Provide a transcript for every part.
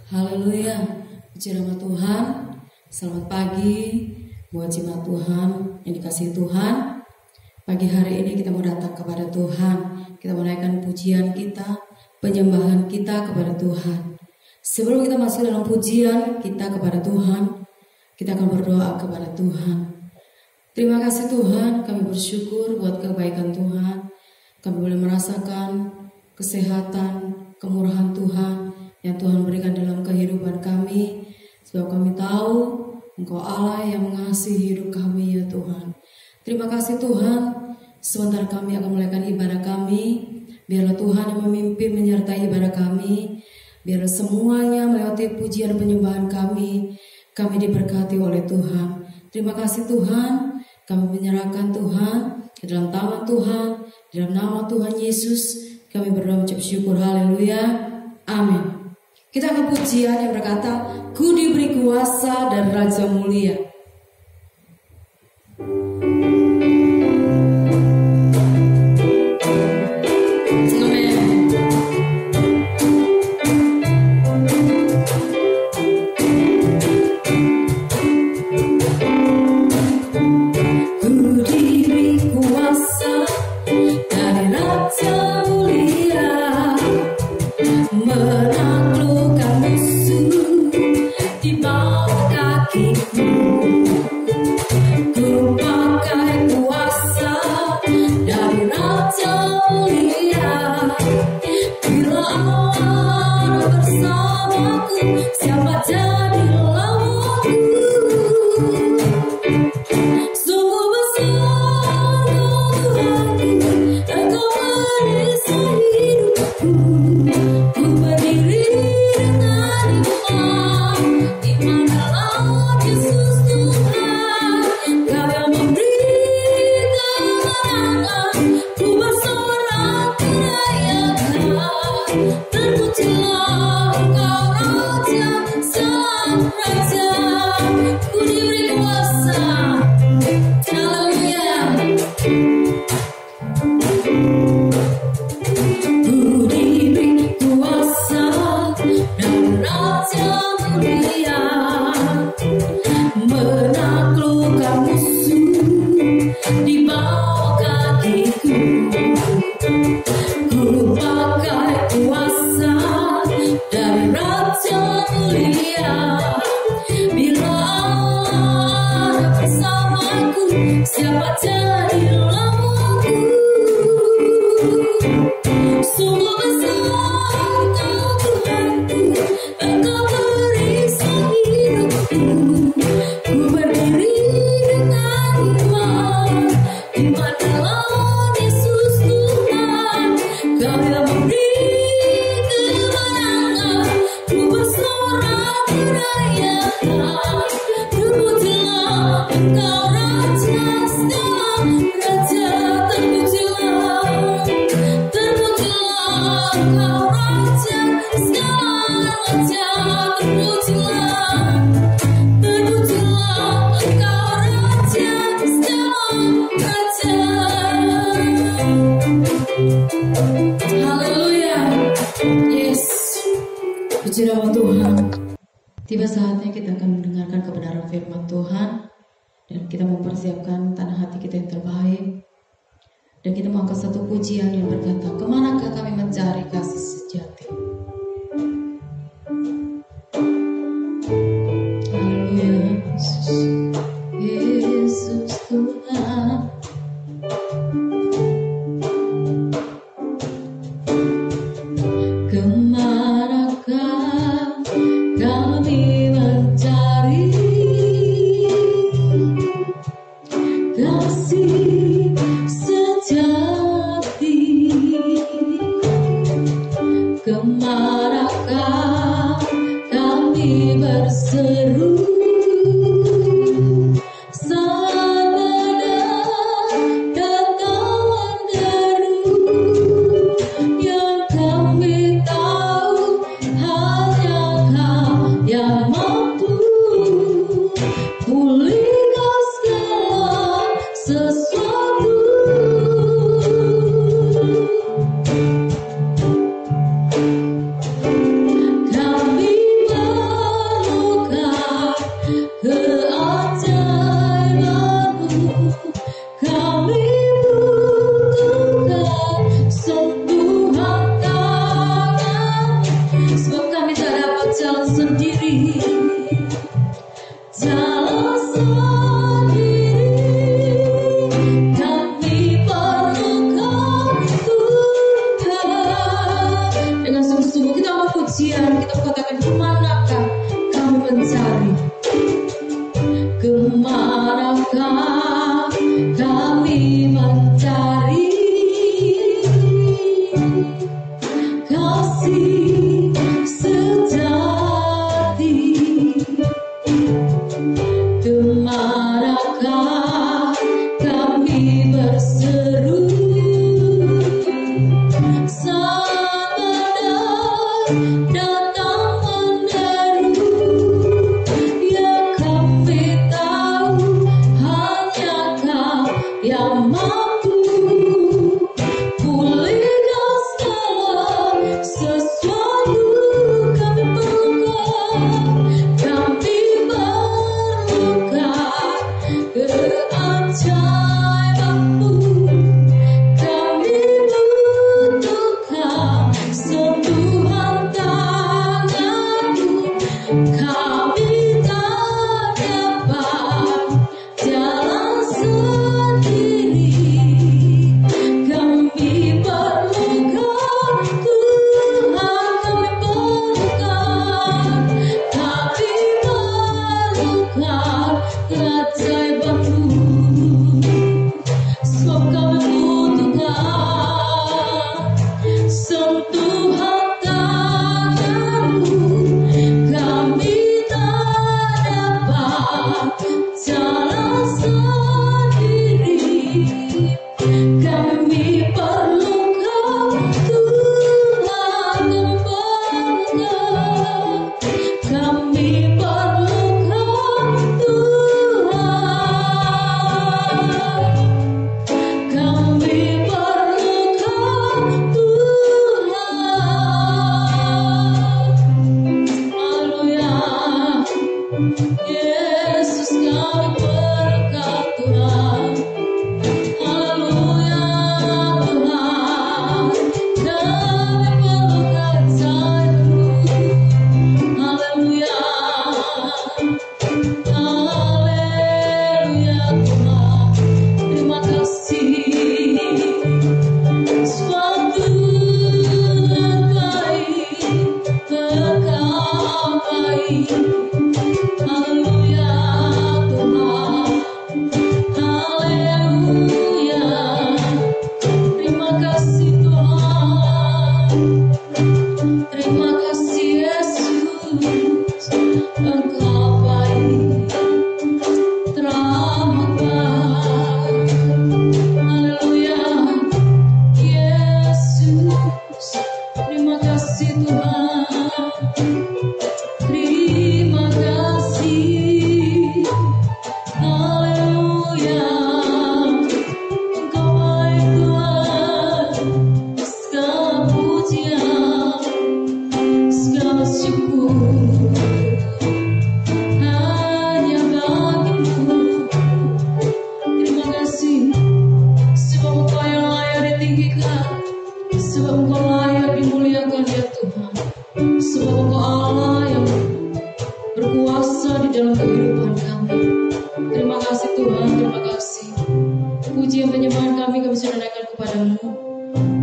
Haleluya, puji nama Tuhan. Selamat pagi buat jemaat Tuhan yang dikasihi Tuhan. Pagi hari ini kita mau datang kepada Tuhan. Kita menaikkan pujian kita, penyembahan kita kepada Tuhan. Sebelum kita masuk dalam pujian kita kepada Tuhan, kita akan berdoa kepada Tuhan. Terima kasih Tuhan, kami bersyukur buat kebaikan Tuhan. Kami boleh merasakan kesehatan, kemurahan Tuhan yang Tuhan berikan dalam kehidupan kami. Sebab kami tahu Engkau Allah yang mengasihi hidup kami ya Tuhan. Terima kasih Tuhan. Sebentar kami akan melakukan ibadah kami. Biarlah Tuhan yang memimpin menyertai ibadah kami. Biarlah semuanya melewati pujian penyembahan kami. Kami diberkati oleh Tuhan. Terima kasih Tuhan. Kami menyerahkan Tuhan ke dalam tangan Tuhan. Dalam nama Tuhan Yesus kami berdoa mengucap syukur. Haleluya. Amin. Kita akan pujian yang berkata, Ku diberi kuasa dan Raja mulia. Tiba saatnya kita akan mendengarkan kebenaran firman Tuhan. Dan kita mempersiapkan tanah hati kita yang terbaik. Dan kita mau angkat satu pujian yang berkata, kemanakah kami mencari kasih sejati? Haleluya Yesus, Yesus Tuhan. Kemanakah kami mencari kasih sejati? Kemanakah kami berseru saat mendengar datang deru? Yang kami tahu hanya Kau yang mampu pulihkan segala sesuatu. Kami mencari, kemanakah kami mencari kasih sejati, kemanakah kami berseru, Sang Benar datang menderu, ya kami tahu hanya Kau yang mampu pulihkan segala sesuatu. Kami perlukan keajaiban-Mu, kami butuhkan sentuhan tangan-Mu, kami tak dapat jalan sendiri, kami perlukan Tuhan, kami perlukan keajaiban-Mu, sebab kami butuhkan sentuhan tangan-Mu, kami tak dapat jalan sendiri, kami perlukan Tuhan, kami perlukan Tuhan, kami perlukan Tuhan. Haleluya, Yesus kami perlukan Tuhan. Haleluya Tuhan, kami perlukan Tuhan-Mu. Haleluya, haleluya Tuhan, terima kasih sebab Tuhan baik, Engkau baik. Haleluya Tuhan, haleluya, terima kasih Tuhan, terima kasih Yesus, Engkau baik, teramat baik. Haleluya Yesus, terima kasih Tuhan, terima kasih. Haleluya, Engkau baik Tuhan, segala pujian, segala syukur hanya bagi-Mu. Terima kasih sebab Engkau yang layak ditinggikan, sebab Engkau layak dimuliakan ya Tuhan, sebab Engkau Allah yang berkuasa di dalam kehidupan kami. Terima kasih Tuhan, terima kasih. Pujian penyembahan kami sudah naikkan kepada-Mu.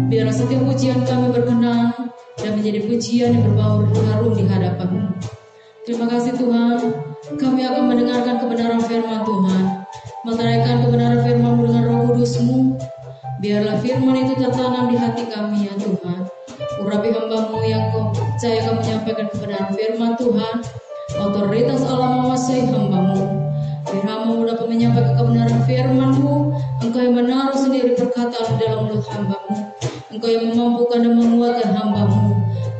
Biarlah setiap pujian kami berkenan dan menjadi pujian yang berbau harum di hadapan-Mu. Terima kasih Tuhan, kami akan mendengarkan kebenaran firman Tuhan, menaikkan kebenaran firman-Mu dengan Roh Kudus-Mu. Biarlah firman itu tertanam di hati kami ya Tuhan. Urapi hamba-Mu yang Kau percayakan menyampaikan kebenaran firman Tuhan. Otoritas Allah menguasai hamba-Mu. Biar hamba-Mu dapat menyampaikan kebenaran firman-Mu. Engkau yang menaruh sendiri perkataan di dalam mulut hamba-Mu. Engkau yang memampukan dan menguatkan hamba-Mu.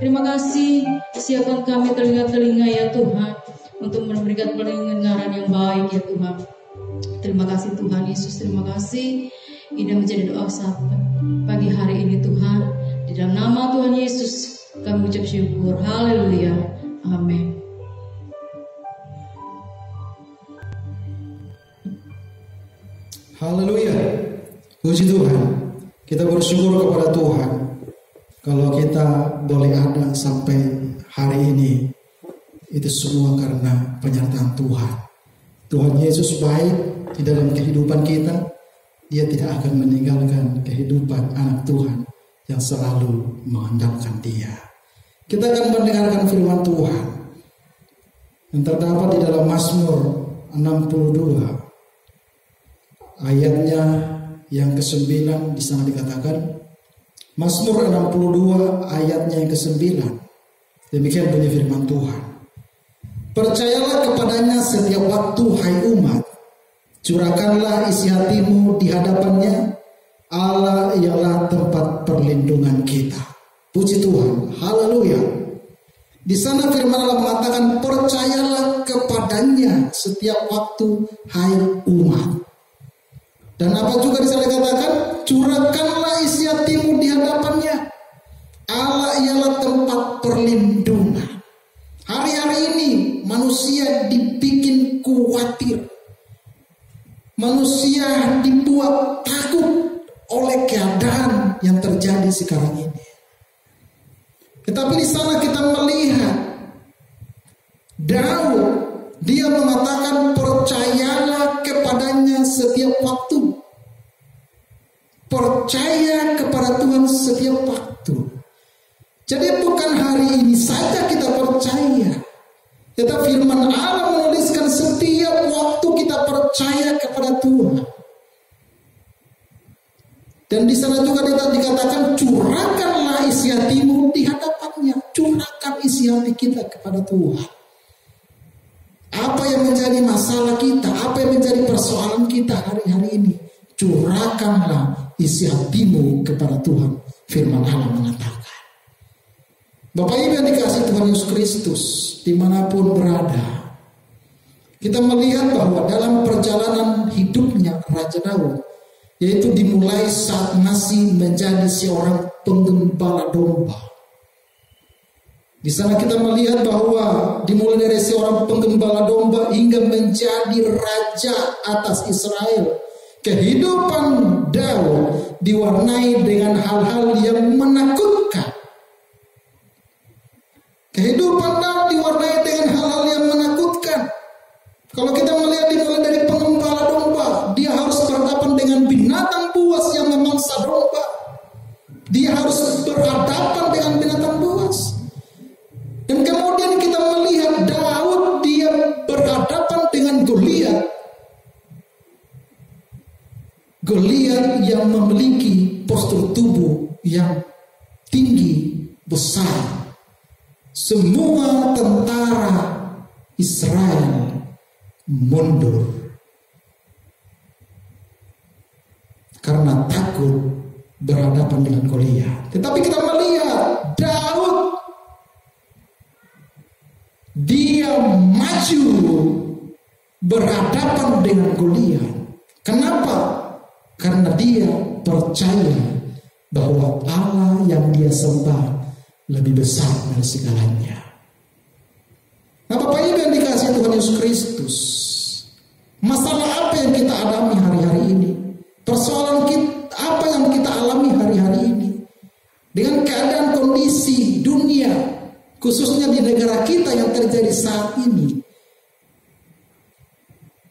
Terima kasih, siapkan kami telinga-telinga ya Tuhan, untuk memberikan pendengaran yang baik ya Tuhan. Terima kasih Tuhan Yesus, terima kasih. Ini menjadi doa saat pagi hari ini Tuhan. Di dalam nama Tuhan Yesus kami ucap syukur. Haleluya. Amin. Haleluya. Puji Tuhan. Kita bersyukur kepada Tuhan kalau kita boleh ada sampai hari ini. Itu semua karena penyertaan Tuhan. Tuhan Yesus baik di dalam kehidupan kita. Dia tidak akan meninggalkan kehidupan anak Tuhan yang selalu mengandalkan Dia. Kita akan mendengarkan firman Tuhan. yang terdapat di dalam Mazmur 62 ayatnya yang ke-9. Di sana dikatakan, Mazmur 62 ayatnya yang ke-9, demikian bunyi firman Tuhan. Percayalah kepadanya setiap waktu, hai umat, curahkanlah isi hatimu di hadapannya. Allah ialah tempat perlindungan kita. Puji Tuhan, haleluya. Di sana firman Allah mengatakan, percayalah kepadanya setiap waktu, hai umat. Dan apa juga di sana dikatakan, curahkanlah isi hatimu di hadapannya. Allah ialah tempat perlindungan. Hari-hari ini manusia dibikin khawatir. Manusia dibuat takut oleh keadaan yang terjadi sekarang ini. Tetapi di sana kita melihat Daud, dia mengatakan percayalah kepadanya setiap waktu. Percaya kepada Tuhan setiap waktu. Jadi bukan hari ini saja kita percaya, tetapi firman Allah menuliskan setiap waktu kita percaya kepada Tuhan. Dan di sana juga dikatakan, curahkanlah isi hatimu di hadapannya. Curahkan isi hati kita kepada Tuhan. Apa yang menjadi masalah kita, apa yang menjadi persoalan kita hari-hari ini, curahkanlah isi hatimu kepada Tuhan. Firman Allah mengatakan. Bapak Ibu yang dikasihi Tuhan Yesus Kristus, dimanapun berada, kita melihat bahwa dalam perjalanan hidupnya Raja Daud, yaitu dimulai saat masih menjadi seorang penggembala domba. Di sana kita melihat bahwa dimulai dari seorang penggembala domba hingga menjadi raja atas Israel. Kehidupan Daud diwarnai dengan hal-hal yang menakutkan. Kehidupan Daud diwarnai dengan hal-hal yang menakutkan. Kalau kita melihat dimulai dari pengembala domba, dia harus berhadapan dengan binatang buas yang memangsa domba. Dia harus berhadapan dengan binatang buas. Dan kemudian kita melihat Daud, dia berhadapan dengan Goliat. Goliat yang memiliki postur tubuh yang tinggi, besar. Semua tentara Israel mundur karena takut berhadapan dengan Goliat. Tetapi kita melihat Daud, dia maju berhadapan dengan Goliat. Kenapa? Karena dia percaya bahwa Allah yang dia sembah lebih besar dari segalanya. Nah, Bapak Ibu yang dikasihi Tuhan Yesus Kristus, masalah apa yang kita alami hari-hari ini? Persoalan kita, apa yang kita alami hari-hari ini? Dengan keadaan kondisi dunia, khususnya di negara kita yang terjadi saat ini,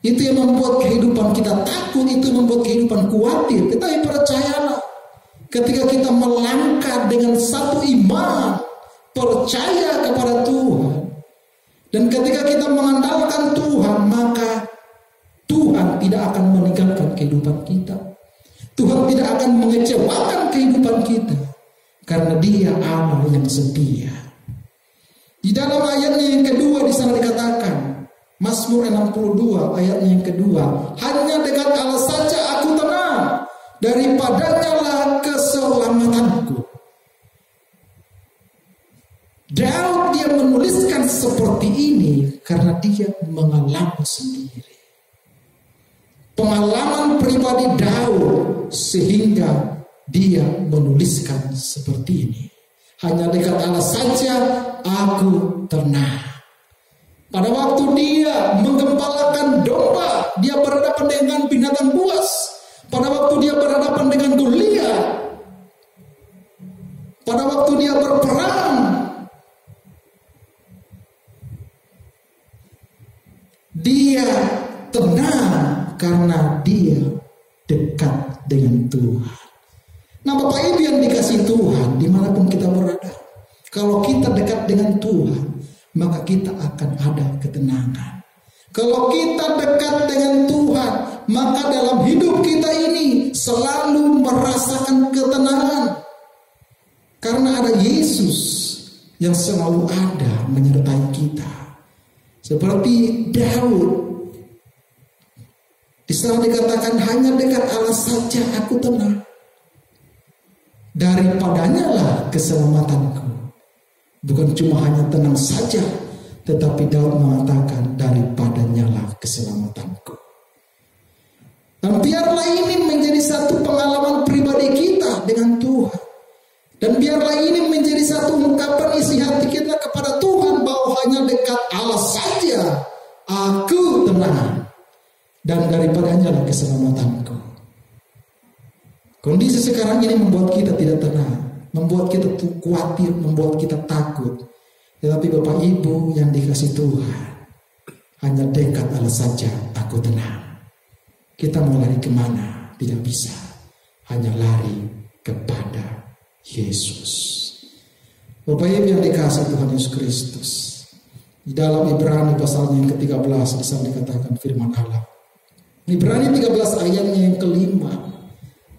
itu yang membuat kehidupan kita takut, itu membuat kehidupan khawatir. Tetapi percayalah, ketika kita melangkah dengan satu iman, percaya kepada Tuhan, dan ketika kita mengandalkan Tuhan, maka Tuhan tidak akan meninggalkan kehidupan kita. Tuhan tidak akan mengecewakan kehidupan kita, karena Dia Allah yang setia. Di dalam ayatnya yang kedua di sana dikatakan, Mazmur 62 ayatnya yang kedua, hanya dekat Allah saja aku tenang, daripadanya lah keselamatanku. Daud dia menuliskan seperti ini karena dia mengalami sendiri pengalaman pribadi Daud, sehingga dia menuliskan seperti ini. Hanya dekat Allah saja aku tenang. Pada waktu dia menggembalakan domba, dia berhadapan dengan binatang buas. Pada waktu dia berhadapan dengan Goliat, pada waktu dia berperang, dia tenang karena dia dekat dengan Tuhan. Nah, Bapak Ibu yang dikasihi Tuhan, dimanapun kita berada, kalau kita dekat dengan Tuhan, maka kita akan ada ketenangan. Kalau kita dekat dengan Tuhan, maka dalam hidup kita ini selalu merasakan ketenangan. Karena ada Yesus yang selalu ada menyertai kita. Seperti Daud, di sana dikatakan hanya dekat Allah saja aku tenang. Daripadanya lah keselamatanku. Bukan cuma hanya tenang saja, tetapi Daud mengatakan daripadanya lah keselamatanku. Dan biarlah ini menjadi satu pengalaman pribadi kita dengan Tuhan. Dan biarlah ini menjadi satu ungkapan isi hati kita kepada Tuhan bahwa hanya dekat Allah saja aku tenang. Dan daripadanya lah keselamatanku. Kondisi sekarang ini membuat kita tidak tenang, membuat kita khawatir, membuat kita takut. Tetapi Bapak Ibu yang dikasih Tuhan, hanya dekat Allah saja aku tenang. Kita mau lari kemana? Tidak bisa. Hanya lari kepada Yesus. Bapak Ibu yang dikasih Tuhan Yesus Kristus, di dalam Ibrani pasalnya yang ke-13 di sana dikatakan firman Allah. Ibrani 13 ayatnya yang kelima,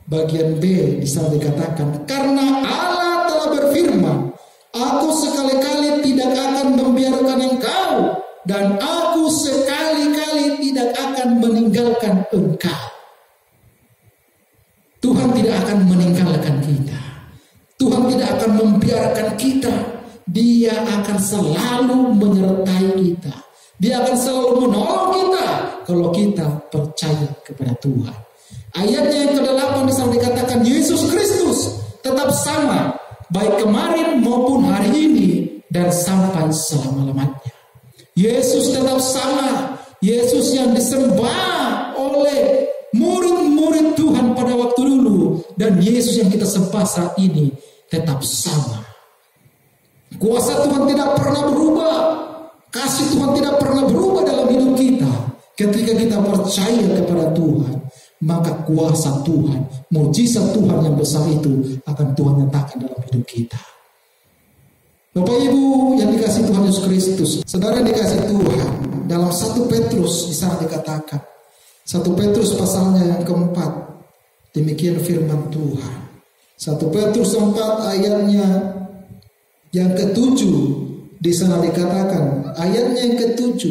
bagian B di sana dikatakan, karena Allah telah berfirman, aku sekali-kali tidak akan membiarkan engkau, dan aku sekali-kali tidak akan meninggalkan engkau. Tuhan tidak akan meninggalkan kita. Tuhan tidak akan membiarkan kita. Dia akan selalu menyertai kita. Dia akan selalu menolong kita kalau kita percaya kepada Tuhan. Ayatnya yang ke-8 di sana dikatakan Yesus Kristus tetap sama baik kemarin maupun hari ini dan sampai selama-lamanya. Yesus tetap sama. Yesus yang disembah oleh murid-murid Tuhan pada waktu dulu dan Yesus yang kita sembah saat ini tetap sama. Kuasa Tuhan tidak pernah berubah. Kasih Tuhan tidak pernah berubah dalam hidup kita. Ketika kita percaya kepada Tuhan, maka kuasa Tuhan, mujizat Tuhan yang besar itu akan Tuhan nyatakan dalam hidup kita. Bapak Ibu yang dikasih Tuhan Yesus Kristus, saudara yang dikasih Tuhan, dalam 1 Petrus di sana dikatakan, 1 Petrus pasalnya yang ke-4, demikian firman Tuhan. 1 Petrus 4 ayatnya yang ke-7 di sana dikatakan, ayatnya yang ke-7,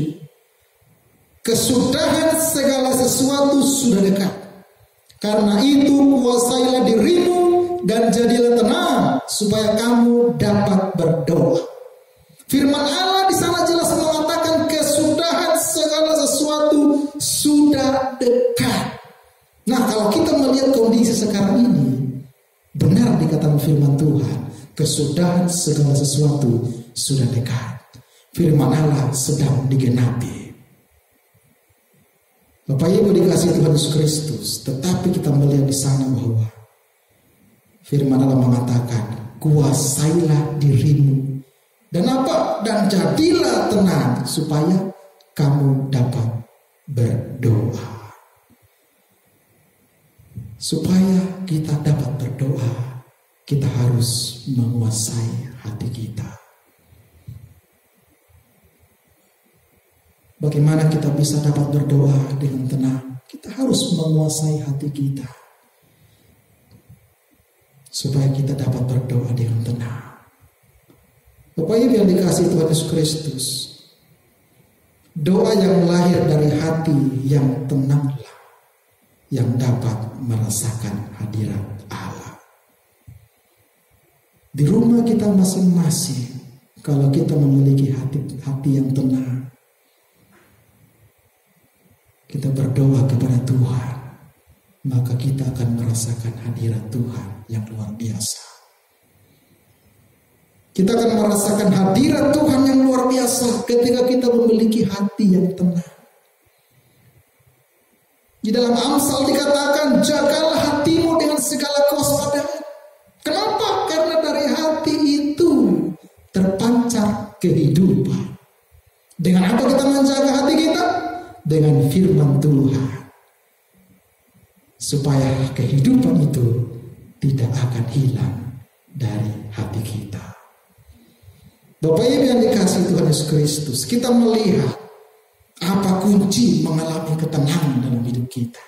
kesudahan segala sesuatu sudah dekat. Karena itu kuasailah dirimu dan jadilah tenang supaya kamu dapat berdoa. Firman Allah di sana jelas mengatakan kesudahan segala sesuatu sudah dekat. Nah, kalau kita melihat kondisi sekarang ini, benar dikatakan firman Tuhan, kesudahan segala sesuatu sudah dekat. Firman Allah sedang digenapi. Bapak Ibu dikasih Tuhan Yesus Kristus, tetapi kita melihat di sana bahwa firman Allah mengatakan, kuasailah dirimu dan apa? Dan jadilah tenang supaya kamu dapat berdoa. Supaya kita dapat berdoa, kita harus menguasai hati kita. Bagaimana kita bisa dapat berdoa dengan tenang? Kita harus menguasai hati kita. Supaya kita dapat berdoa dengan tenang. Bapak Ibu yang dikasih Tuhan Yesus Kristus, doa yang lahir dari hati yang tenanglah yang dapat merasakan hadirat Allah. Di rumah kita masing-masing, kalau kita memiliki hati yang tenang, kita berdoa kepada Tuhan, maka kita akan merasakan hadirat Tuhan yang luar biasa. Kita akan merasakan hadirat Tuhan yang luar biasa ketika kita memiliki hati yang tenang. Di dalam Amsal dikatakan, jagalah hatimu dengan segala kewaspadaan. Kenapa? Karena dari hati itu terpancar kehidupan. Dengan apa kita menjaga hati kita? Dengan firman Tuhan. Supaya kehidupan itu tidak akan hilang dari hati kita. Bapak Ibu yang dikasihi Tuhan Yesus Kristus, kita melihat apa kunci mengalami ketenangan dalam hidup kita.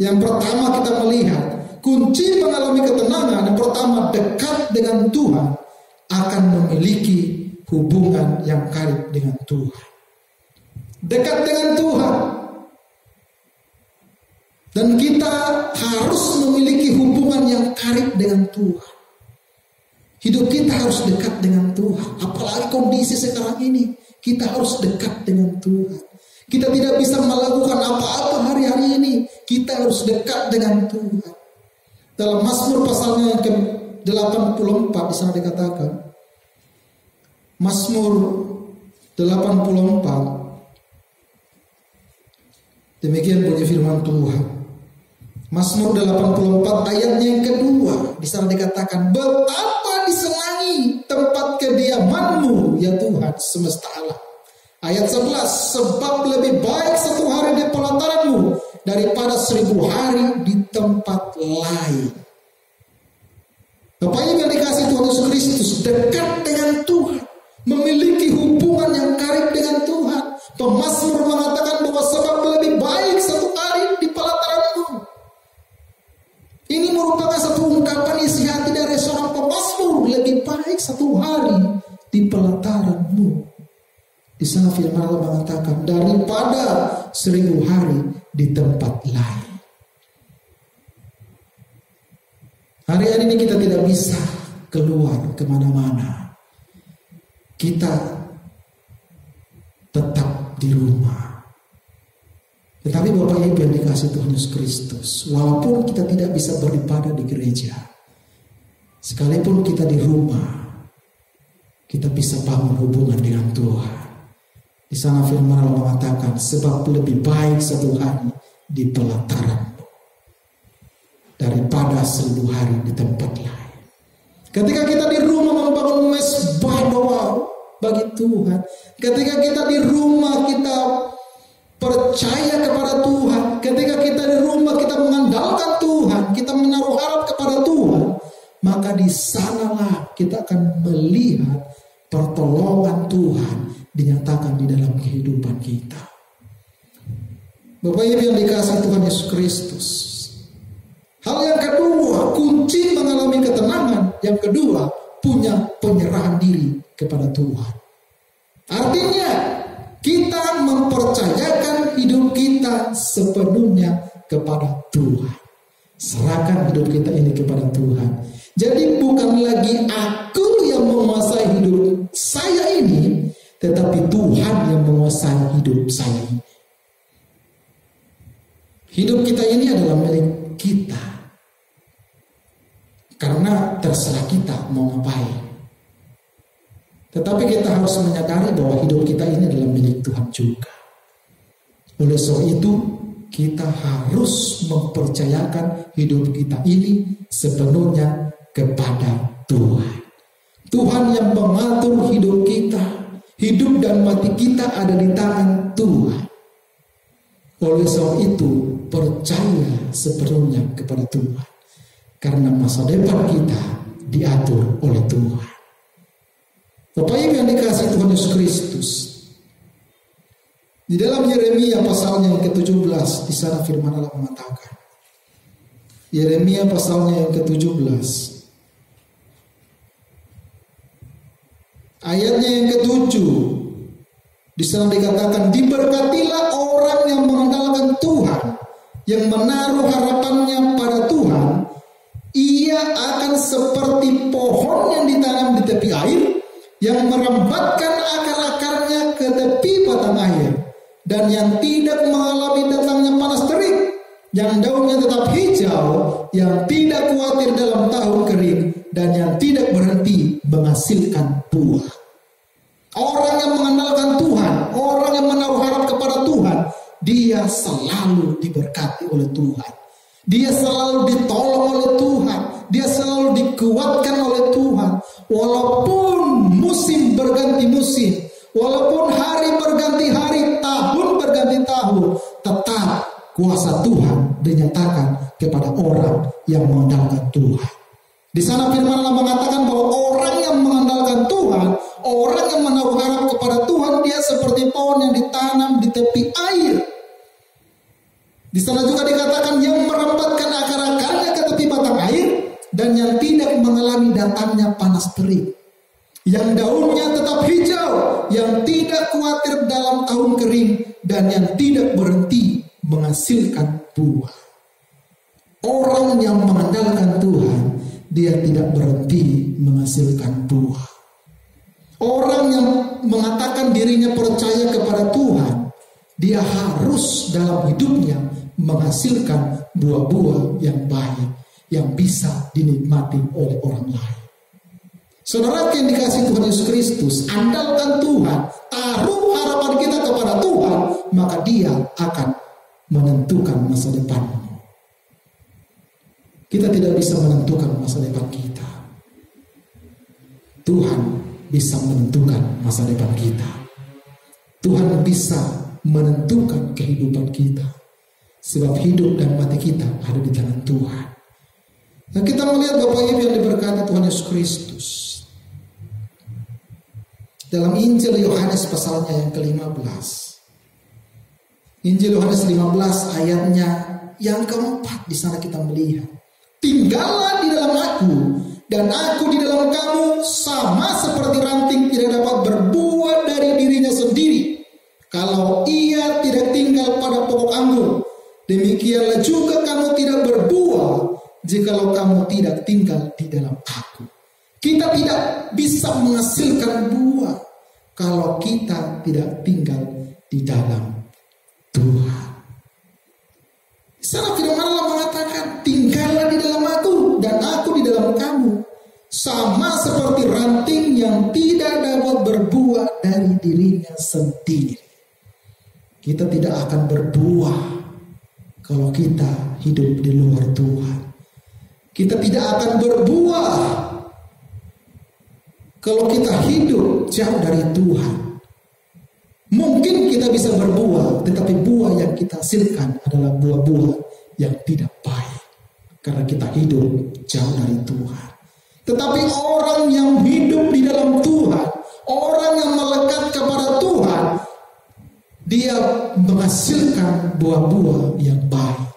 Yang pertama kita melihat kunci mengalami ketenangan. Yang pertama, dekat dengan Tuhan akan memiliki hubungan yang karib dengan Tuhan. Dekat dengan Tuhan. Dan kita harus memiliki hubungan yang karib dengan Tuhan. Hidup kita harus dekat dengan Tuhan. Apalagi kondisi sekarang ini, kita harus dekat dengan Tuhan. Kita tidak bisa melakukan apa-apa hari-hari ini. Kita harus dekat dengan Tuhan. Dalam Mazmur pasalnya yang ke-84 di sana dikatakan, Mazmur 84, demikian bunyi firman Tuhan. Mazmur 84 ayatnya yang kedua, di sana dikatakan, betapa disenangi tempat kediaman-Mu ya Tuhan semesta alam. Ayat 11, sebab lebih baik satu hari di pelataran-Mu daripada 1000 hari di tempat lain. Bapak Ibu yang dikasihi Tuhan Yesus Kristus, dekat dengan Tuhan, memiliki hubungan yang karib dengan Tuhan. Pemazmur mengatakan bahwa sebab lebih baik satu hari di pelataran-Mu. Ini merupakan satu ungkapan isi hati dari seorang pemazmur. Lebih baik satu hari di pelataran-Mu. Di sana firman Allah mengatakan daripada 1000 hari di tempat lain. Hari-hari ini kita tidak bisa keluar kemana-mana. Kita tetap di rumah. Tetapi Bapak Ibu yang dikasihi Tuhan Yesus Kristus, walaupun kita tidak bisa beribadah di gereja, sekalipun kita di rumah, kita bisa bangun hubungan dengan Tuhan. Di sana firman Allah mengatakan, sebab lebih baik satu hari di pelataran-Mu daripada 1000 hari di tempat lain. Ketika kita di rumah membangun mezbah doa bagi Tuhan, ketika kita di rumah kita percaya kepada Tuhan, ketika kita di rumah kita mengandalkan Tuhan, kita menaruh harap kepada Tuhan, maka di sanalah kita akan melihat pertolongan Tuhan dinyatakan di dalam kehidupan kita. Bapak Ibu yang dikasihi Tuhan Yesus Kristus, hal yang kedua, kunci mengalami ketenangan, yang kedua, punya penyerahan diri kepada Tuhan. Artinya, kita mempercayakan hidup kita sepenuhnya kepada Tuhan. Serahkan hidup kita ini kepada Tuhan. Jadi bukan lagi aku yang menguasai hidup saya ini, tetapi Tuhan yang menguasai hidup saya ini. Hidup kita ini adalah milik kita. Karena terserah kita mau ngapain. Tetapi kita harus menyadari bahwa hidup kita ini adalah milik Tuhan juga. Oleh sebab itu, kita harus mempercayakan hidup kita ini sepenuhnya kepada Tuhan. Tuhan yang mengatur hidup kita. Hidup dan mati kita ada di tangan Tuhan. Oleh sebab itu, percaya sepenuhnya kepada Tuhan. Karena masa depan kita diatur oleh Tuhan. Bapak Ibu yang dikasihi Tuhan Yesus Kristus, di dalam Yeremia pasalnya yang ke-17, di sana firman Allah mengatakan, Yeremia pasalnya yang ke-17, ayatnya yang ke-7, di sana dikatakan, diberkatilah orang yang mengandalkan Tuhan, yang menaruh harapannya pada Tuhan. Ia akan seperti pohon yang ditanam di tepi air, yang merambatkan akar-akarnya ke tepi batang air, dan yang tidak mengalami datangnya panas terik, yang daunnya tetap hijau, yang tidak khawatir dalam tahun kering, dan yang tidak berhenti menghasilkan buah. Orang yang mengandalkan Tuhan, orang yang menaruh harap kepada Tuhan, dia selalu diberkati oleh Tuhan. Dia selalu ditolong oleh Tuhan. Dia selalu dikuatkan oleh Tuhan. Walaupun musim berganti musim, walaupun hari berganti hari, tahun berganti tahun, tetap kuasa Tuhan dinyatakan kepada orang yang mengandalkan Tuhan. Di sana firman Allah mengatakan bahwa orang yang mengandalkan Tuhan, orang yang menaruh harap kepada Tuhan, dia seperti pohon yang ditanam di tepi air. Di sana juga dikatakan yang merapatkan akar-akarnya ke tepi batang air dan yang tidak mengalami datangnya panas terik. Yang daunnya tetap hijau, yang tidak khawatir dalam tahun kering, dan yang tidak berhenti menghasilkan buah. Orang yang mengandalkan Tuhan, dia tidak berhenti menghasilkan buah. Orang yang mengatakan dirinya percaya kepada Tuhan, dia harus dalam hidupnya menghasilkan buah-buah yang baik, yang bisa dinikmati oleh orang lain. Saudara yang dikasihi Tuhan Yesus Kristus, andalkan Tuhan, taruh harapan kita kepada Tuhan, maka Dia akan menentukan masa depanmu. Kita tidak bisa menentukan masa depan kita. Tuhan bisa menentukan masa depan kita. Tuhan bisa menentukan kehidupan kita. Sebab hidup dan mati kita ada di tangan Tuhan. Nah, kita melihat Bapak Ibu yang diberkati Tuhan Yesus Kristus. Dalam Injil Yohanes pasalnya yang ke-15. Injil Yohanes 15 ayatnya yang ke-4, di sana kita melihat, tinggallah di dalam aku dan aku di dalam kamu, sama seperti ranting tidak dapat berbuah dari dirinya sendiri kalau ia tidak tinggal pada pokok anggur. Demikianlah juga kamu tidak berbuah jikalau kamu tidak tinggal di dalam aku. Kita tidak bisa menghasilkan buah kalau kita tidak tinggal di dalam Tuhan. Sana firman Allah mengatakan, tinggallah di dalam aku dan aku di dalam kamu, sama seperti ranting yang tidak dapat berbuah dari dirinya sendiri. Kita tidak akan berbuah kalau kita hidup di luar Tuhan. Kita tidak akan berbuah kalau kita hidup jauh dari Tuhan. Mungkin kita bisa berbuah, tetapi buah yang kita hasilkan adalah buah-buah yang tidak baik, karena kita hidup jauh dari Tuhan. Tetapi orang yang hidup di dalam Tuhan, orang yang melekat kepada Tuhan, dia menghasilkan buah-buah yang baik.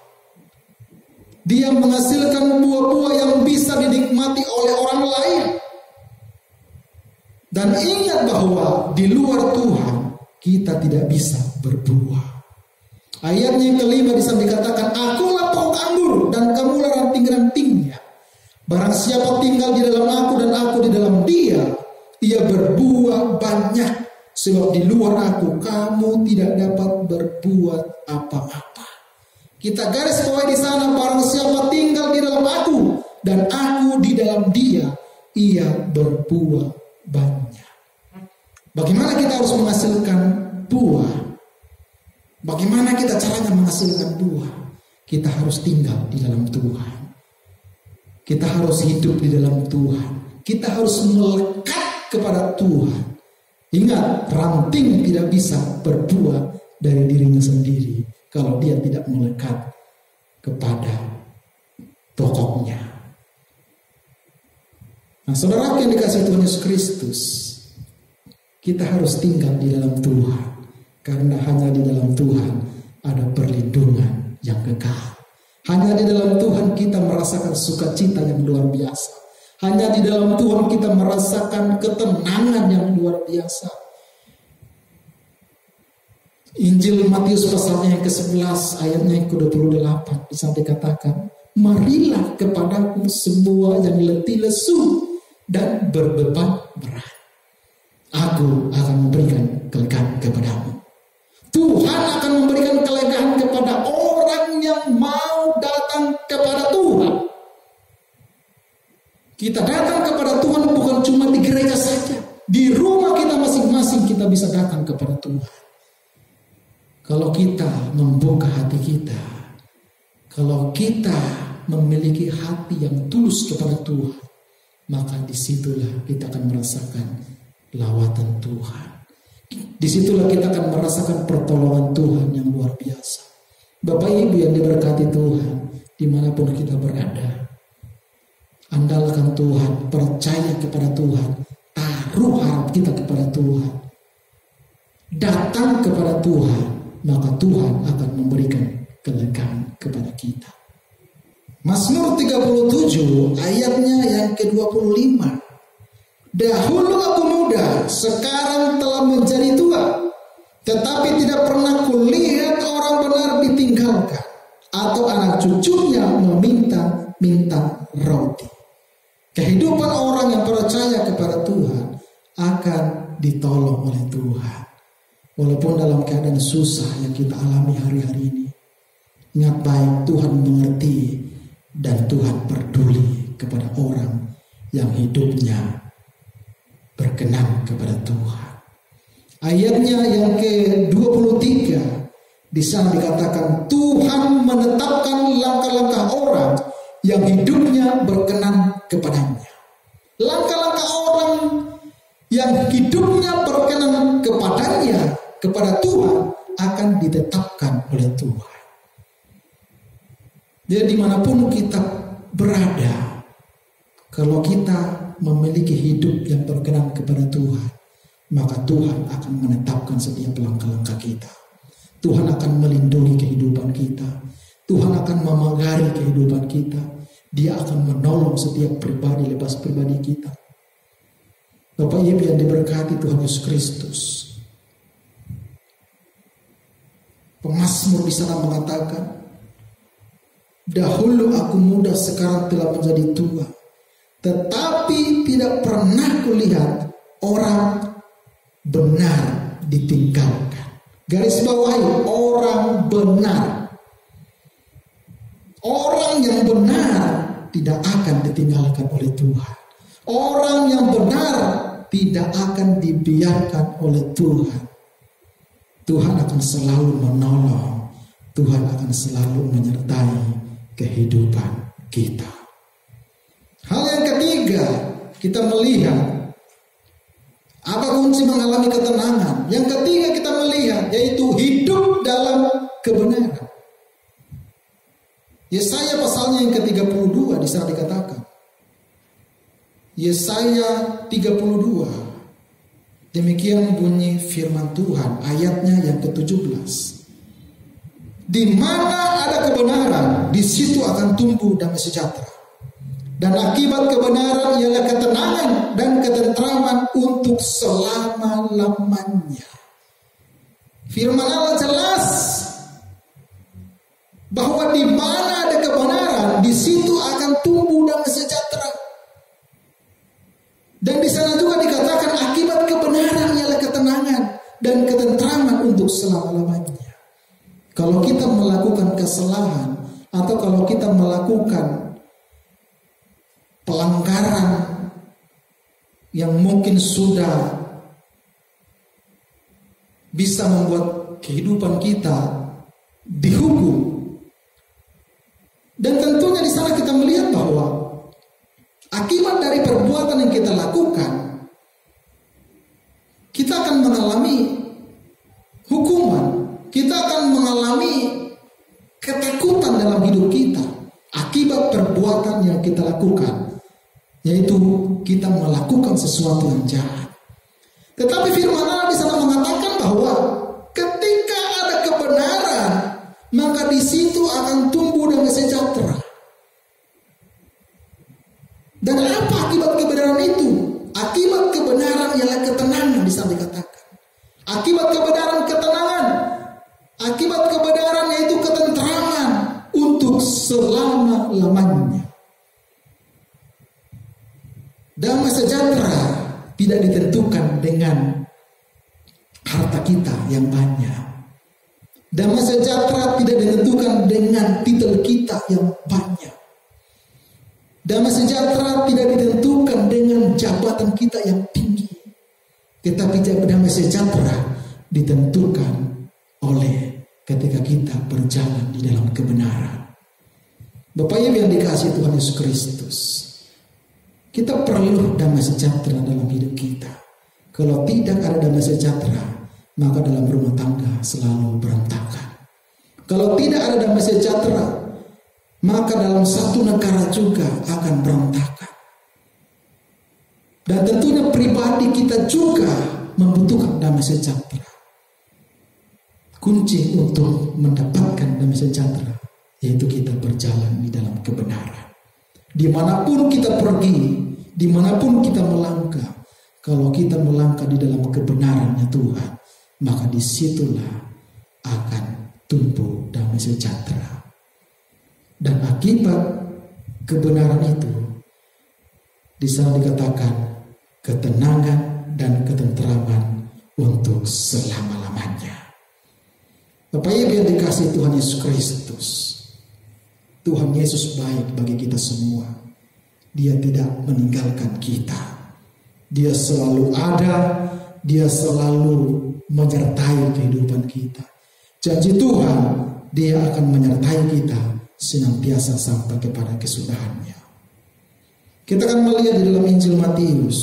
Dia menghasilkan buah-buah yang bisa dinikmati oleh orang lain. Dan ingat bahwa di luar Tuhan kita tidak bisa berbuah. Ayatnya yang kelima di sana dikatakan, akulah pokok anggur dan kamulah ranting-rantingnya. Barang siapa tinggal di dalam aku dan aku di dalam dia, ia berbuah banyak. Sebab di luar aku kamu tidak dapat berbuat apa-apa. Kita garis bawahi di sana, barang siapa tinggal di dalam aku dan aku di dalam dia, ia berbuah banyak. Bagaimana kita harus menghasilkan buah? Bagaimana kita caranya menghasilkan buah? Kita harus tinggal di dalam Tuhan. Kita harus hidup di dalam Tuhan. Kita harus melekat kepada Tuhan. Ingat, ranting tidak bisa berbuah dari dirinya sendiri kalau dia tidak melekat kepada pokoknya. Nah, saudara yang dikasihi Tuhan Yesus Kristus, kita harus tinggal di dalam Tuhan, karena hanya di dalam Tuhan ada perlindungan yang kekal. Hanya di dalam Tuhan kita merasakan sukacita yang luar biasa. Hanya di dalam Tuhan kita merasakan ketenangan yang luar biasa. Injil Matius pasalnya yang ke-11 ayatnya yang ke-28 bisa dikatakan, marilah kepadaku semua yang letih lesu dan berbeban berat, aku akan memberikan kelegaan kepadamu. Tuhan akan memberikan kelegaan kepada orang yang mau datang kepada Tuhan. Kita datang kepada Tuhan bukan cuma di gereja saja. Di rumah kita masing-masing kita bisa datang kepada Tuhan. Kalau kita membuka hati kita, kalau kita memiliki hati yang tulus kepada Tuhan, maka disitulah kita akan merasakan lawatan Tuhan. Disitulah kita akan merasakan pertolongan Tuhan yang luar biasa. Bapak Ibu yang diberkati Tuhan, dimanapun kita berada, Andalkan Tuhan, percaya kepada Tuhan, taruh harap kita kepada Tuhan, datang kepada Tuhan, maka Tuhan akan memberikan kelegaan kepada kita. Mazmur 37 ayatnya yang ke-25. Dahulu aku muda, sekarang telah menjadi tua, tetapi tidak pernah kulihat orang benar ditinggalkan, atau anak cucunya meminta-minta roti. Kehidupan orang yang percaya kepada Tuhan akan ditolong oleh Tuhan. Walaupun dalam keadaan susah yang kita alami hari-hari ini, ingat baik, Tuhan mengerti dan Tuhan peduli kepada orang yang hidupnya berkenan kepada Tuhan. Ayatnya yang ke-23 di sana dikatakan Tuhan menetapkan langkah-langkah orang yang hidupnya berkenan kepadanya. Langkah-langkah orang yang hidupnya berkenan kepadanya, kepada Tuhan, akan ditetapkan oleh Tuhan. Jadi dimanapun kita berada, kalau kita memiliki hidup yang berkenan kepada Tuhan, maka Tuhan akan menetapkan setiap langkah-langkah kita. Tuhan akan melindungi kehidupan kita. Tuhan akan memagari kehidupan kita. Dia akan menolong setiap pribadi lepas pribadi kita. Bapak Ibu yang diberkati Tuhan Yesus Kristus, pemazmur di sana mengatakan, dahulu aku muda, sekarang telah menjadi tua, tetapi tidak pernah kulihat orang benar ditinggalkan. Garis bawahi, orang benar. Orang yang benar tidak akan ditinggalkan oleh Tuhan. Orang yang benar tidak akan dibiarkan oleh Tuhan. Tuhan akan selalu menolong. Tuhan akan selalu menyertai kehidupan kita. Hal yang ketiga, kita melihat apa kunci mengalami ketenangan. Yang ketiga kita melihat, yaitu hidup dalam kebenaran. Yesaya pasalnya yang ke-32 di sana dikatakan. Yesaya 32. Demikian bunyi firman Tuhan, ayatnya yang ke-17. Di mana ada kebenaran, di situ akan tumbuh damai sejahtera. Dan akibat kebenaran ialah ketenangan dan ketentraman untuk selama-lamanya. Firman Allah jelas bahwa di mana ada kebenaran, di situ akan tumbuh damai sejahtera. Dan di sana juga dikatakan akibat kebenaran ialah ketenangan dan ketentraman untuk selama-lamanya. Kalau kita melakukan kesalahan atau kalau kita melakukan pelanggaran yang mungkin sudah bisa membuat kehidupan kita dihukum. Dan tentunya di sana kita melihat bahwa akibat dari perbuatan yang kita lakukan, kita akan mengalami hukuman. Kita akan mengalami ketakutan dalam hidup kita akibat perbuatan yang kita lakukan, yaitu kita melakukan sesuatu yang jahat. Tetapi firman Allah di sana mengatakan bahwa ketika ada kebenaran, maka di situ akan tumbuh damai sejahtera. Dan apa akibat kebenaran itu? Akibat kebenaran ialah ketenangan, di sana dikatakan. Akibat kebenaran ketenangan. Akibat kebenaran yaitu ketentraman untuk selama-lamanya. Damai sejahtera tidak ditentukan dengan harta kita yang banyak. Damai sejahtera tidak ditentukan dengan titel kita yang banyak. Damai sejahtera tidak ditentukan dengan jabatan kita yang tinggi. Tetapi damai sejahtera ditentukan oleh ketika kita berjalan di dalam kebenaran. Bapak Ibu yang dikasihi Tuhan Yesus Kristus, kita perlu damai sejahtera dalam hidup kita. Kalau tidak ada damai sejahtera, maka dalam rumah tangga selalu berantakan. Kalau tidak ada damai sejahtera, maka dalam satu negara juga akan berantakan. Dan tentunya pribadi kita juga membutuhkan damai sejahtera. Kunci untuk mendapatkan damai sejahtera yaitu kita berjalan di dalam kebenaran. Dimanapun kita pergi, dimanapun kita melangkah, kalau kita melangkah di dalam kebenarannya Tuhan, maka disitulah akan tumbuh damai sejahtera. Dan akibat kebenaran itu, di sana dikatakan ketenangan dan ketenteraman untuk selama-lamanya. Bapak Ibu yang dikasihi Tuhan Yesus Kristus, Tuhan Yesus baik bagi kita semua. Dia tidak meninggalkan kita. Dia selalu ada, dia selalu menyertai kehidupan kita. Janji Tuhan, dia akan menyertai kita senantiasa sampai kepada kesudahannya. Kita akan melihat di dalam Injil Matius.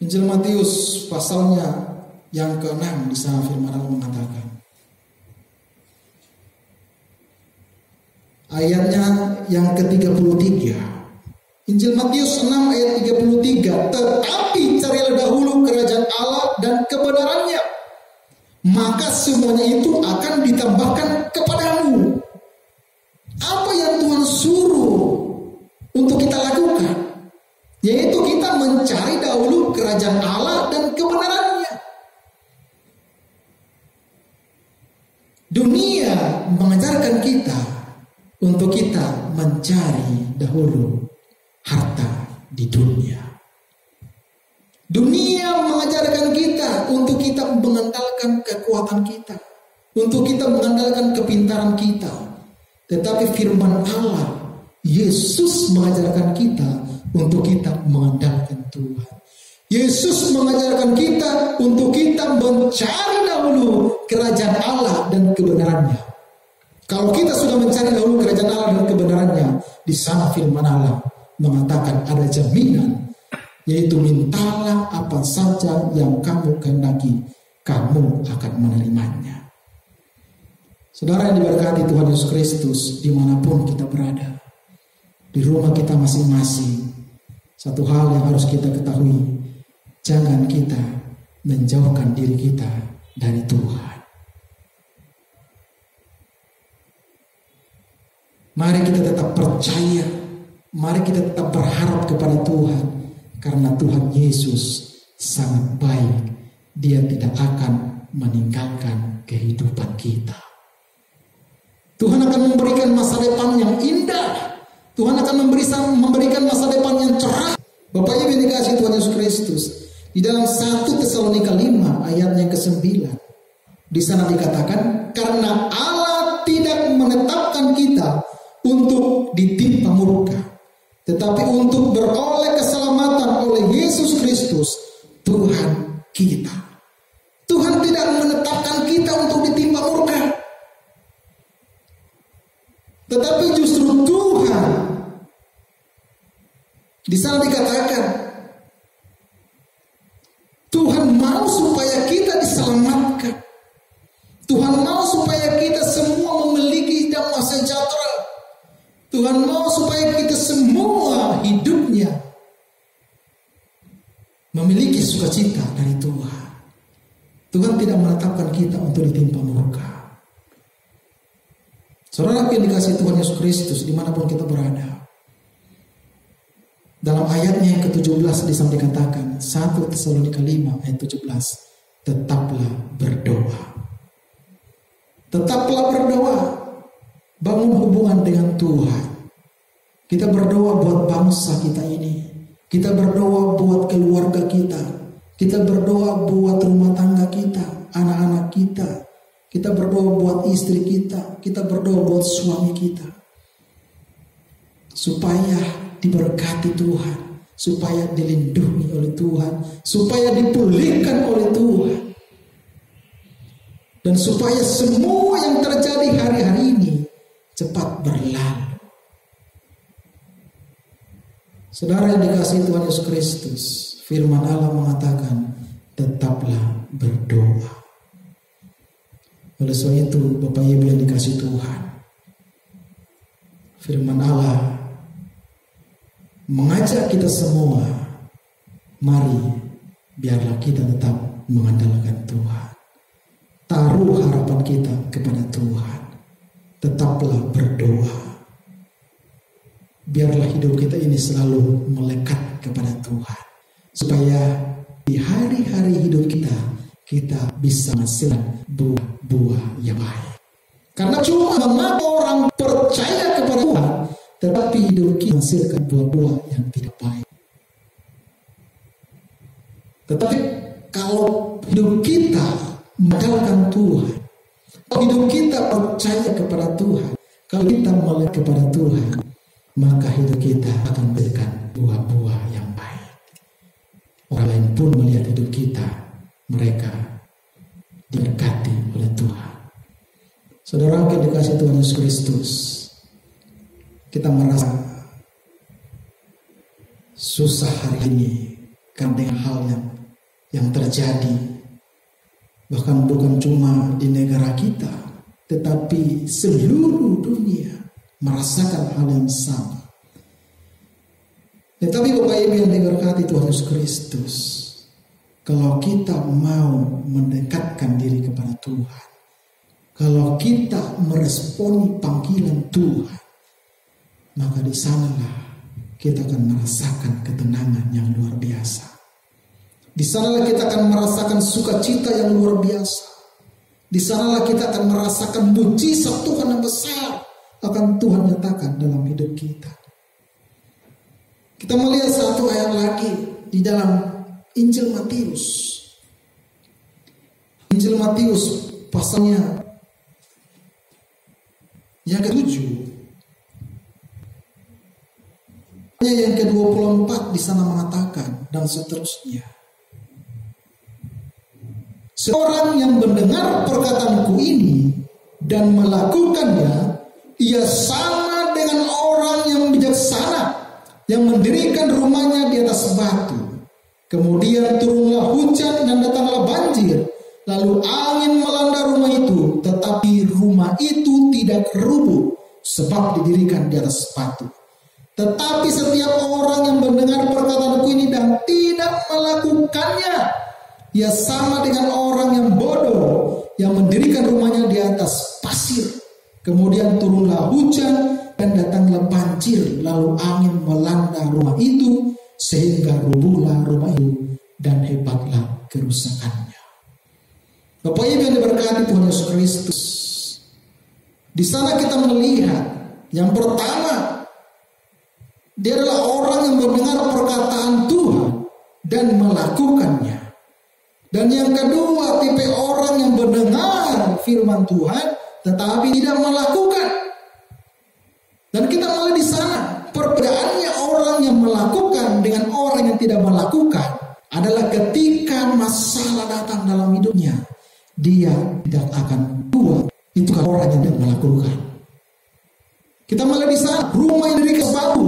Injil Matius pasalnya yang ke-6 di sana firman Allah mengatakan. Ayatnya yang ke-33. Injil Matius 6 ayat 33. Tetapi carilah dahulu kerajaan Allah dan kebenarannya, maka semuanya itu akan ditambahkan kepadamu. Apa yang Tuhan suruh untuk kita lakukan? Yaitu kita mencari dahulu kerajaan Allah dan kebenarannya. Dunia mengajarkan kita untuk kita mencari dahulu harta di dunia. Dunia mengajarkan kita untuk kita mengandalkan kekuatan kita, untuk kita mengandalkan kepintaran kita. Tetapi firman Allah, Yesus mengajarkan kita untuk kita mengandalkan Tuhan. Yesus mengajarkan kita untuk kita mencari dahulu kerajaan Allah dan kebenarannya. Kalau kita sudah mencari dahulu kerajaan Allah dan kebenarannya, di sana firman Allah mengatakan ada jaminan, yaitu mintalah apa saja yang kamu kehendaki, kamu akan menerimanya. Saudara yang diberkati Tuhan Yesus Kristus, dimanapun kita berada, di rumah kita masing-masing, satu hal yang harus kita ketahui, jangan kita menjauhkan diri kita dari Tuhan. Mari kita tetap percaya, mari kita tetap berharap kepada Tuhan, karena Tuhan Yesus sangat baik. Dia tidak akan meninggalkan kehidupan kita. Tuhan akan memberikan masa depan yang indah. Tuhan akan memberikan masa depan yang cerah. Bapak Ibu yang dikasihi Tuhan Yesus Kristus, di dalam 1 Tesalonika 5 ayat yang ke-9, di sana dikatakan, karena Allah tidak menetapkan kita untuk ditimpa murka, tetapi untuk beroleh keselamatan oleh Yesus Kristus Tuhan kita. Tuhan tidak menetapkan kita untuk ditimpa murka, tetapi justru Tuhan, di sana dikatakan, Tuhan mau supaya kita diselamatkan. Tuhan mau supaya kita semua memiliki damai sejahtera. Tuhan mau supaya kita semua hidupnya memiliki sukacita dari Tuhan. Tuhan tidak menetapkan kita untuk ditimpa murka. Saudara yang dikasihi Tuhan Yesus Kristus, dimanapun kita berada, dalam ayatnya yang ke-17 di sana dikatakan, 1 Tesalonika 5 ayat 17, tetaplah berdoa. Tetaplah berdoa. Bangun hubungan dengan Tuhan. Kita berdoa buat bangsa kita ini. Kita berdoa buat keluarga kita. Kita berdoa buat rumah tangga kita, anak-anak kita. Kita berdoa buat istri kita. Kita berdoa buat suami kita. Supaya diberkati Tuhan. Supaya dilindungi oleh Tuhan. Supaya dipulihkan oleh Tuhan. Dan supaya semua yang terjadi hari-hari ini cepat berlalu. Saudara yang dikasihi Tuhan Yesus Kristus, firman Allah mengatakan, tetaplah berdoa. Oleh sebab itu, Bapak Ibu yang dikasihi Tuhan, firman Allah mengajak kita semua, mari biarlah kita tetap mengandalkan Tuhan. Taruh harapan kita kepada Tuhan. Tetaplah berdoa. Biarlah hidup kita ini selalu melekat kepada Tuhan. Supaya di hari-hari hidup kita bisa menghasilkan buah-buah yang baik. Karena cuma mengapa orang percaya kepada Tuhan, tetapi hidup kita menghasilkan buah-buah yang tidak baik. Tetapi kalau hidup kita mengandalkan Tuhan, kalau hidup kita percaya kepada Tuhan, kalau kita melihat kepada Tuhan, maka hidup kita akan memberikan buah-buah yang baik. Orang lain pun melihat hidup kita, mereka diberkati oleh Tuhan. Saudara yang dikasihi Tuhan Yesus Kristus, kita merasa susah hari ini karena hal yang terjadi. Bahkan bukan cuma di negara kita, tetapi seluruh dunia merasakan hal yang sama. Tetapi Bapak Ibu yang diberkati Tuhan Yesus Kristus, kalau kita mau mendekatkan diri kepada Tuhan, kalau kita meresponi panggilan Tuhan, maka di sanalah kita akan merasakan ketenangan yang luar biasa. Di sanalah kita akan merasakan sukacita yang luar biasa. Di sanalah kita akan merasakan mujizat Tuhan yang besar akan Tuhan nyatakan dalam hidup kita. Kita melihat satu ayat lagi di dalam Injil Matius. Injil Matius pasalnya yang ke-7. Yang ke-24 di sana mengatakan dan seterusnya. Seorang yang mendengar perkataanku ini dan melakukannya, ia sama dengan orang yang bijaksana yang mendirikan rumahnya di atas batu. Kemudian turunlah hujan dan datanglah banjir, lalu angin melanda rumah itu, tetapi rumah itu tidak rubuh sebab didirikan di atas batu. Tetapi setiap orang yang mendengar perkataanku ini dan tidak melakukannya, ia sama dengan orang yang bodoh yang mendirikan rumahnya di atas pasir. Kemudian turunlah hujan dan datanglah banjir, lalu angin melanda rumah itu sehingga rubuhlah rumah itu dan hebatlah kerusakannya. Bapak Ibu yang diberkati Tuhan Yesus Kristus, di sana kita melihat yang pertama, dia adalah orang yang mendengar perkataan Tuhan dan melakukannya. Dan yang kedua, tipe orang yang mendengar firman Tuhan tetapi tidak melakukan. Dan kita melihat di sana perbedaannya orang yang melakukan dengan orang yang tidak melakukan adalah ketika masalah datang dalam hidupnya, dia tidak akan kuat. Itu kan orang yang tidak melakukan. Kita melihat di sana rumah yang didirikan batu,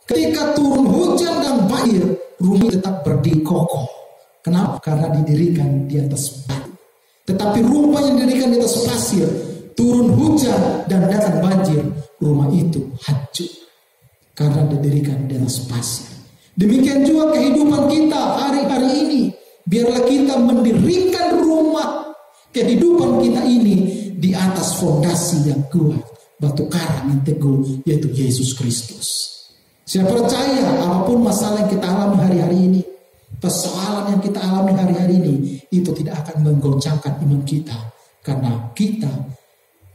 ketika turun hujan dan banjir, rumah tetap berdiri kokoh. Kenapa? Karena didirikan di atas batu. Tetapi rumah yang didirikan di atas pasir, turun hujan dan datang banjir, rumah itu hancur karena didirikan di atas pasir. Demikian juga kehidupan kita hari-hari ini. Biarlah kita mendirikan rumah kehidupan kita ini di atas fondasi yang kuat, batu karang yang teguh, yaitu Yesus Kristus. Saya percaya apapun masalah yang kita alami hari-hari ini, persoalan yang kita alami hari-hari ini, itu tidak akan menggoncangkan iman kita. Karena kita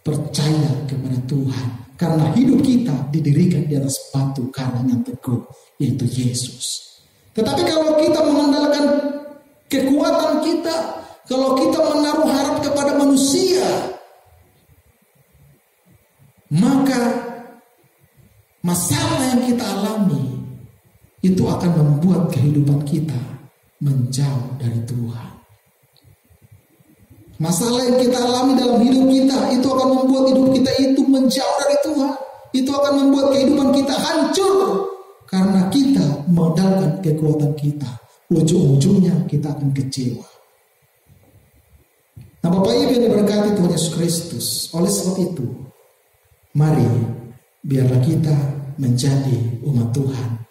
percaya kepada Tuhan. Karena hidup kita didirikan di atas batu karang yang teguh, yaitu Yesus. Tetapi kalau kita mengandalkan kekuatan kita, kalau kita menaruh harap kepada manusia, maka masalah yang kita alami itu akan membuat kehidupan kita menjauh dari Tuhan. Masalah yang kita alami dalam hidup kita itu akan membuat hidup kita itu menjauh dari Tuhan. Itu akan membuat kehidupan kita hancur karena kita mengandalkan kekuatan kita. Ujung-ujungnya kita akan kecewa. Nah, Bapak Ibu yang diberkati Tuhan Yesus Kristus, oleh sebab itu, mari biarlah kita menjadi umat Tuhan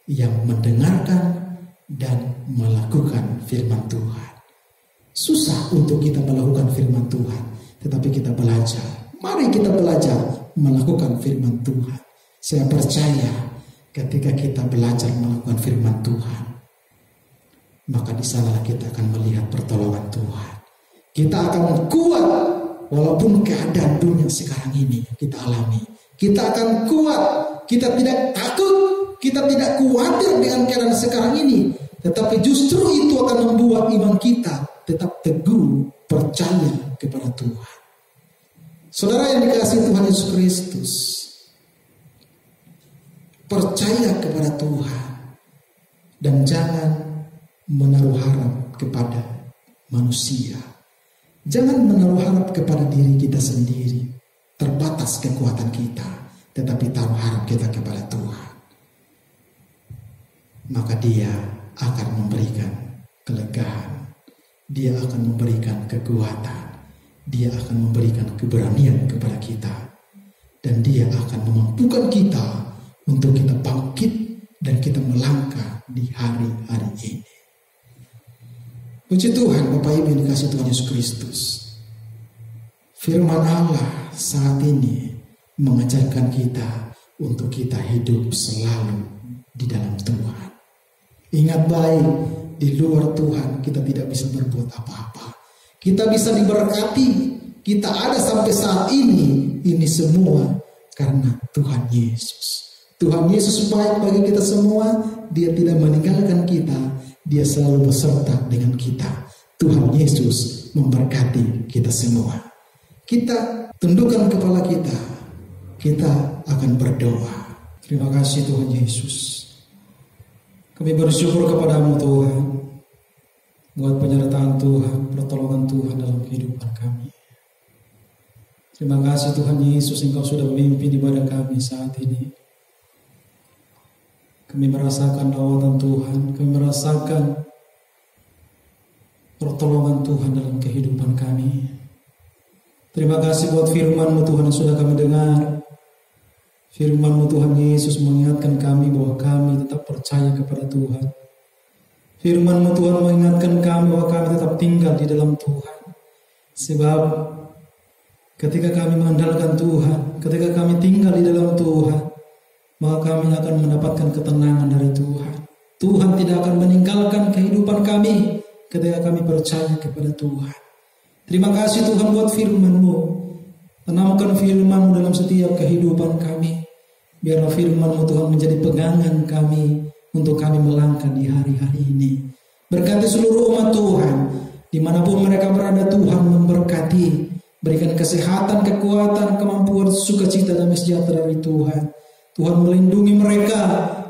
yang mendengarkan dan melakukan firman Tuhan. Susah untuk kita melakukan firman Tuhan, tetapi kita belajar. Mari kita belajar melakukan firman Tuhan. Saya percaya ketika kita belajar melakukan firman Tuhan, maka di sanalah kita akan melihat pertolongan Tuhan. Kita akan kuat walaupun keadaan dunia sekarang ini kita alami. Kita akan kuat, kita tidak takut, kita tidak khawatir dengan keadaan sekarang ini. Tetapi justru itu akan membuat iman kita tetap teguh, percaya kepada Tuhan. Saudara yang dikasihi Tuhan Yesus Kristus, percaya kepada Tuhan dan jangan menaruh harap kepada manusia. Jangan menaruh harap kepada diri kita sendiri, terbatas kekuatan kita, tetapi taruh harap kita kepada Tuhan. Maka Dia akan memberikan kelegaan, Dia akan memberikan kekuatan, Dia akan memberikan keberanian kepada kita, dan Dia akan memampukan kita untuk kita bangkit dan kita melangkah di hari-hari ini. Puji Tuhan, Bapak Ibu yang dikasihi Tuhan Yesus Kristus. Firman Allah saat ini mengajarkan kita untuk kita hidup selalu di dalam Tuhan. Ingat baik, di luar Tuhan kita tidak bisa berbuat apa-apa. Kita bisa diberkati, kita ada sampai saat ini semua karena Tuhan Yesus. Tuhan Yesus baik bagi kita semua, Dia tidak meninggalkan kita, Dia selalu beserta dengan kita. Tuhan Yesus memberkati kita semua. Kita tundukkan kepala kita akan berdoa. Terima kasih Tuhan Yesus. Kami bersyukur kepadamu Tuhan, buat penyertaan Tuhan, pertolongan Tuhan dalam kehidupan kami. Terima kasih Tuhan Yesus, Engkau sudah memimpin ibadah kami saat ini. Kami merasakan lawatan Tuhan, kami merasakan pertolongan Tuhan dalam kehidupan kami. Terima kasih buat firman-Mu Tuhan yang sudah kami dengar. Firman-Mu Tuhan Yesus mengingatkan kami bahwa kami tetap percaya kepada Tuhan. Firman-Mu Tuhan mengingatkan kami bahwa kami tetap tinggal di dalam Tuhan. Sebab ketika kami mengandalkan Tuhan, ketika kami tinggal di dalam Tuhan, maka kami akan mendapatkan ketenangan dari Tuhan. Tuhan tidak akan meninggalkan kehidupan kami ketika kami percaya kepada Tuhan. Terima kasih Tuhan buat firman-Mu. Tanamkan firman-Mu dalam setiap kehidupan kami. Biarlah firman-Mu Tuhan menjadi pegangan kami untuk kami melangkah di hari-hari ini. Berkati seluruh umat Tuhan, dimanapun mereka berada, Tuhan memberkati. Berikan kesehatan, kekuatan, kemampuan, sukacita dan sejahtera dari Tuhan. Tuhan melindungi mereka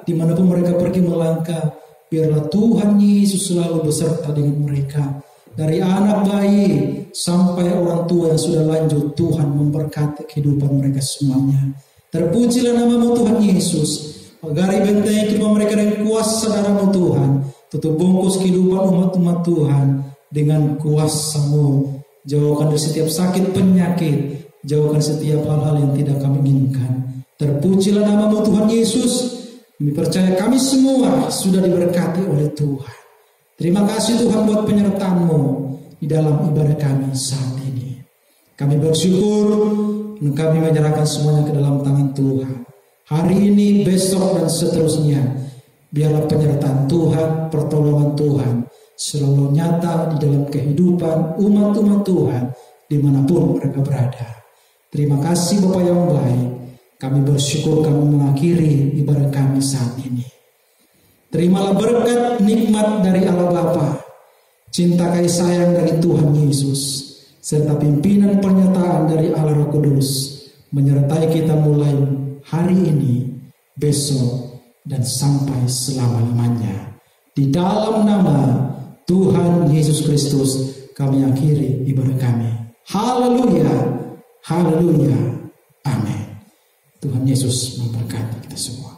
dimanapun mereka pergi melangkah. Biarlah Tuhan Yesus selalu beserta dengan mereka. Dari anak bayi sampai orang tua yang sudah lanjut, Tuhan memberkati kehidupan mereka semuanya. Terpujilah nama-Mu Tuhan Yesus. Pagari bentengi kehidupan mereka dengan kuasa darah-Mu Tuhan. Tutup bungkus kehidupan umat-umat Tuhan dengan kuasa-Mu. Jauhkan dari setiap sakit penyakit. Jauhkan setiap hal-hal yang tidak kami inginkan. Terpujilah nama-Mu Tuhan Yesus. Kami percaya kami semua sudah diberkati oleh Tuhan. Terima kasih Tuhan buat penyertaan-Mu di dalam ibadah kami saat ini. Kami bersyukur dan kami menyerahkan semuanya ke dalam tangan Tuhan. Hari ini, besok dan seterusnya, biarlah penyertaan Tuhan, pertolongan Tuhan selalu nyata di dalam kehidupan umat-umat Tuhan dimanapun mereka berada. Terima kasih Bapa yang baik. Kami bersyukur kami mengakhiri ibadah kami saat ini. Terimalah berkat nikmat dari Allah Bapa, cinta kasih sayang dari Tuhan Yesus, serta pimpinan pernyataan dari Allah Roh Kudus menyertai kita mulai hari ini, besok, dan sampai selama-lamanya. Di dalam nama Tuhan Yesus Kristus kami akhiri ibadah kami. Haleluya, haleluya, amin. Tuhan Yesus memberkati kita semua.